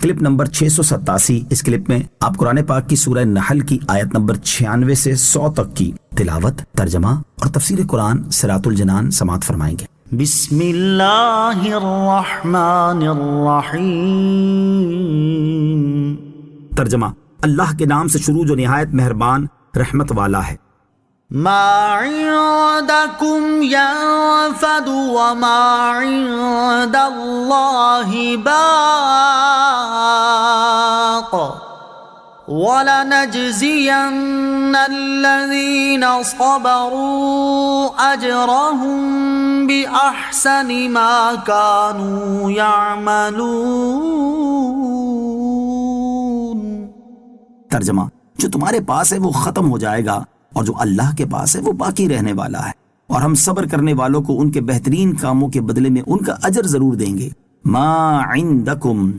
Clip number 687۔ اس clip میں آپ قرآن پاک کی سورہ نحل کی آیت نمبر 96 سے 100 تک کی تلاوت، ترجمہ اور تفسیر قرآن صراط الجنان سماعت فرمائیں گے۔ بسم اللہ الرحمن الرحیم۔ ترجمہ: اللہ کے نام سے شروع جو نہایت مہربان رحمت والا ہے۔ ما عندکم ینفد وما عند اللہ باق وَلَنَجْزِيَنَّ الَّذِينَ صَبَرُوا أَجْرَهُمْ بِأَحْسَنِ مَا كَانُوا يَعْمَلُونَ۔ ترجمہ: جو تمہارے پاس ہے وہ ختم ہو جائے گا، اور جو اللہ کے پاس ہے وہ باقی رہنے والا ہے، اور ہم صبر کرنے والوں کو ان کے بہترین کاموں کے بدلے میں ان کا اجر ضرور دیں گے۔ ما عندکم،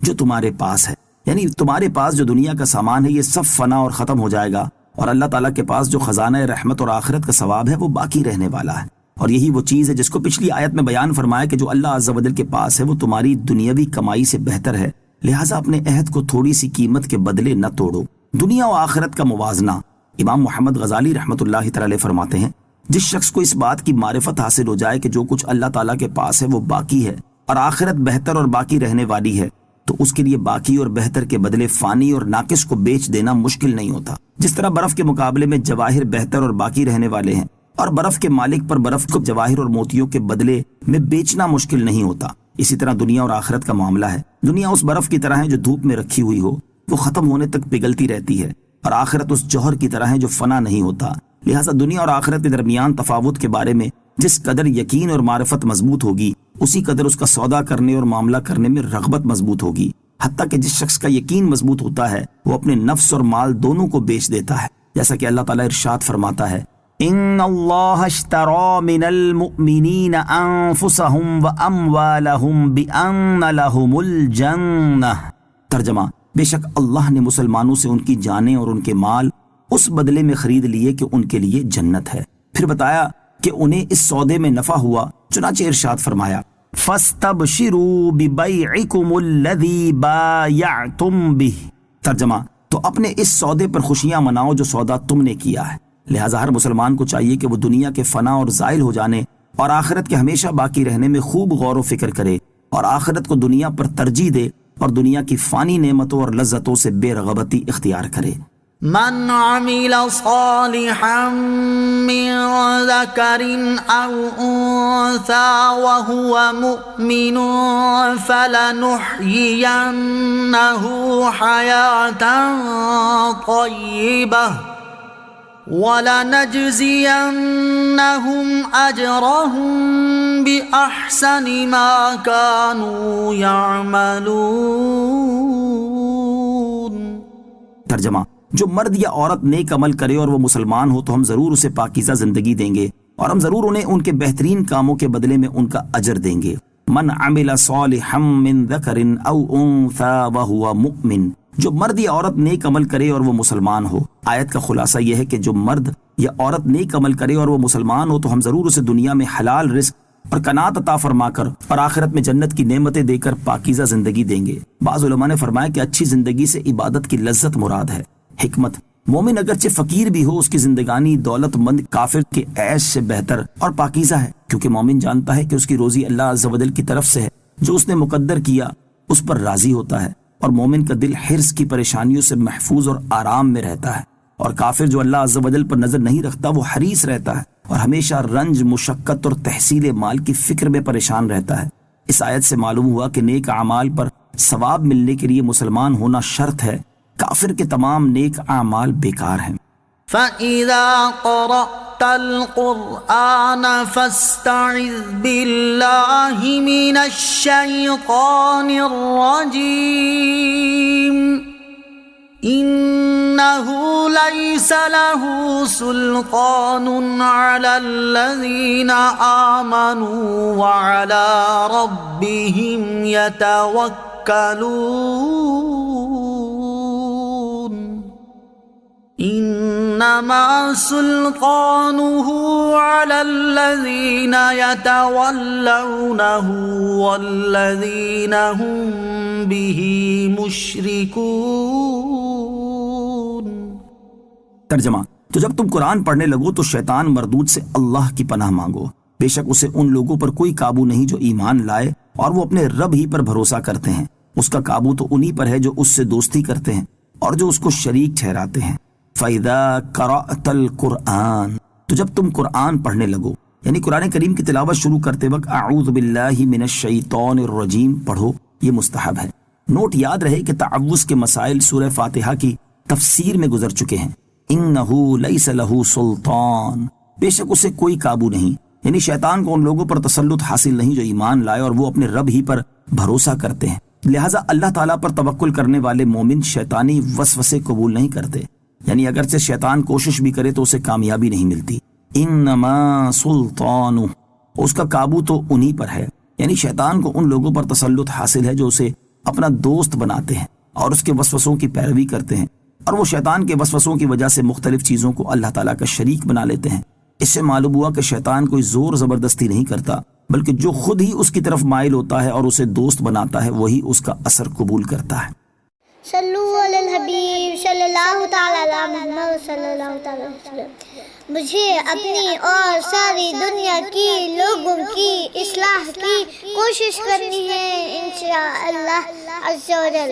جو تمہارے پاس ہے، یعنی تمہارے پاس جو دنیا کا سامان ہے یہ سب فنا اور ختم ہو جائے گا، اور اللہ تعالیٰ کے پاس جو خزانہ رحمت اور آخرت کا ثواب ہے وہ باقی رہنے والا ہے۔ اور یہی وہ چیز ہے جس کو پچھلی آیت میں بیان فرمایا کہ جو اللہ عز و جل کے پاس ہے وہ تمہاری دنیاوی کمائی سے بہتر ہے، لہٰذا اپنے عہد کو تھوڑی سی قیمت کے بدلے نہ توڑو۔ دنیا و آخرت کا موازنہ۔ امام محمد غزالی رحمۃ اللہ تعالی فرماتے ہیں، جس شخص کو اس بات کی معرفت حاصل ہو جائے کہ جو کچھ اللہ تعالیٰ کے پاس ہے وہ باقی ہے اور آخرت بہتر اور باقی رہنے والی ہے، تو اس کے لیے باقی اور بہتر کے بدلے فانی اور ناقص کو بیچ دینا مشکل نہیں ہوتا۔ جس طرح برف کے مقابلے میں جواہر بہتر اور باقی رہنے والے ہیں، اور برف کے مالک پر برف کو جواہر اور موتیوں کے بدلے میں بیچنا مشکل نہیں ہوتا، اسی طرح دنیا اور آخرت کا معاملہ ہے۔ دنیا اس برف کی طرح ہے جو دھوپ میں رکھی ہوئی ہو، وہ ختم ہونے تک پگھلتی رہتی ہے، اور آخرت اس جوہر کی طرح ہے جو فنا نہیں ہوتا۔ لہٰذا دنیا اور آخرت کے درمیان تفاوت کے بارے میں جس قدر یقین اور معرفت مضبوط ہوگی، اسی قدر اس کا سودا کرنے اور معاملہ کرنے میں رغبت مضبوط ہوگی۔ حتیٰ کہ جس شخص کا یقین مضبوط ہوتا ہے وہ اپنے نفس اور مال دونوں کو بیچ دیتا ہے، جیسا کہ اللہ تعالیٰ ارشاد فرماتا ہے، ان اللہ اشتری من المؤمنین انفسهم واموالهم بان لهم الجنہ۔ ترجمہ: بے شک اللہ نے مسلمانوں سے ان کی جانیں اور ان کے مال اس بدلے میں خرید لیے کہ ان کے لیے جنت ہے۔ پھر بتایا کہ انہیں اس سودے میں نفع ہوا، چنانچہ ارشاد فرمایا، فَاسْتَبْشِرُوا بِبَيْعِكُمُ الَّذِي بَايَعْتُمْ بِهِ۔ ترجمہ: تو اپنے اس سودے پر خوشیاں مناؤ جو سودا تم نے کیا ہے۔ لہٰذا ہر مسلمان کو چاہیے کہ وہ دنیا کے فنا اور زائل ہو جانے اور آخرت کے ہمیشہ باقی رہنے میں خوب غور و فکر کرے، اور آخرت کو دنیا پر ترجیح دے، اور دنیا کی فانی نعمتوں اور لذتوں سے بے رغبتی اختیار کرے۔ من عمل صالحا من ذکر او انثى وهو مؤمن فلنحيينه حياة طيبة وَلَنَجْزِيَنَّهُمْ أَجْرَهُمْ بِأَحْسَنِ مَا كَانُوا يَعْمَلُونَ۔ ترجمہ: جو مرد یا عورت نیک عمل کرے اور وہ مسلمان ہو تو ہم ضرور اسے پاکیزہ زندگی دیں گے، اور ہم ضرور انہیں ان کے بہترین کاموں کے بدلے میں ان کا اجر دیں گے۔ من عمل صالحا من ذکر او انثى وهو مؤمن، جو مرد یا عورت نیک عمل کرے اور وہ مسلمان ہو۔ آیت کا خلاصہ یہ ہے کہ جو مرد یا عورت نیک عمل کرے اور وہ مسلمان ہو تو ہم ضرور اسے دنیا میں حلال رزق اور قناعت عطا فرما کر اور آخرت میں جنت کی نعمتیں دے کر پاکیزہ زندگی دیں گے۔ بعض علماء نے فرمایا کہ اچھی زندگی سے عبادت کی لذت مراد ہے۔ حکمت: مومن اگرچہ فقیر بھی ہو، اس کی زندگانی دولت مند کافر کے عیش سے بہتر اور پاکیزہ ہے، کیونکہ مومن جانتا ہے کہ اس کی روزی اللہ عز و جل کی طرف سے ہے، جو اس نے مقدر کیا اس پر راضی ہوتا ہے، اور مومن کا دل حرص کی پریشانیوں سے محفوظ اور آرام میں رہتا ہے، اور کافر جو اللہ عز و جل پر نظر نہیں رکھتا وہ حریص رہتا ہے اور ہمیشہ رنج، مشقت اور تحصیل مال کی فکر میں پریشان رہتا ہے۔ اس آیت سے معلوم ہوا کہ نیک اعمال پر ثواب ملنے کے لیے مسلمان ہونا شرط ہے، کافر کے تمام نیک اعمال بیکار ہیں۔ فَإِذَا قَرَأْتَ الْقُرْآنَ فَاسْتَعِذْ بِاللَّهِ مِنَ الشَّيْطَانِ الرَّجِيمِ إِنَّهُ لَيْسَ لَهُ سُلْطَانٌ عَلَى الَّذِينَ آمَنُوا وَعَلَى رَبِّهِمْ يَتَوَكَّلُونَ۔ إِنَّمَا إنما سلطانه على الذين يتولونه والذين هم به مشركون۔ ترجمہ، تو جب تم قرآن پڑھنے لگو تو شیطان مردود سے اللہ کی پناہ مانگو، بے شک اسے ان لوگوں پر کوئی قابو نہیں جو ایمان لائے اور وہ اپنے رب ہی پر بھروسہ کرتے ہیں، اس کا قابو تو انہی پر ہے جو اس سے دوستی کرتے ہیں اور جو اس کو شریک ٹھہراتے ہیں۔ فَإِذَا قَرَأْتَ الْقُرْآنَ، تو جب تم قرآن پڑھنے لگو، یعنی قرآن کریم کی تلاوت شروع کرتے وقت اعوذ باللہ من الشیطان الرجیم پڑھو، یہ مستحب ہے۔ نوٹ یاد رہے کہ تعوذ کے مسائل سورہ فاتحہ کی تفسیر میں گزر چکے ہیں۔ انہ لیس لہ سلطان، بے شک اسے کوئی قابو نہیں، یعنی شیطان کو ان لوگوں پر تسلط حاصل نہیں جو ایمان لائے اور وہ اپنے رب ہی پر بھروسہ کرتے ہیں۔ لہٰذا اللہ تعالیٰ پر توکل کرنے والے مومن شیطانی وسوسے قبول نہیں کرتے، یعنی اگرچہ شیطان کوشش بھی کرے تو اسے کامیابی نہیں ملتی۔ انما سلطانہ، اس کا قابو تو انہی پر ہے، یعنی شیطان کو ان لوگوں پر تسلط حاصل ہے جو اسے اپنا دوست بناتے ہیں اور اس کے وسوسوں کی پیروی کرتے ہیں، اور وہ شیطان کے وسوسوں کی وجہ سے مختلف چیزوں کو اللہ تعالیٰ کا شریک بنا لیتے ہیں۔ اس سے معلوم ہوا کہ شیطان کوئی زور زبردستی نہیں کرتا، بلکہ جو خود ہی اس کی طرف مائل ہوتا ہے اور اسے دوست بناتا ہے وہی اس کا اثر قبول کرتا ہے۔ صلو علی الحبیب صلی اللہ تعالی علی محمد صلی اللہ تعالی وسلم۔ مجھے اپنی اور ساری دنیا کی لوگوں کی اصلاح کی کوشش کرنی ہے انشاءاللہ عز و جل۔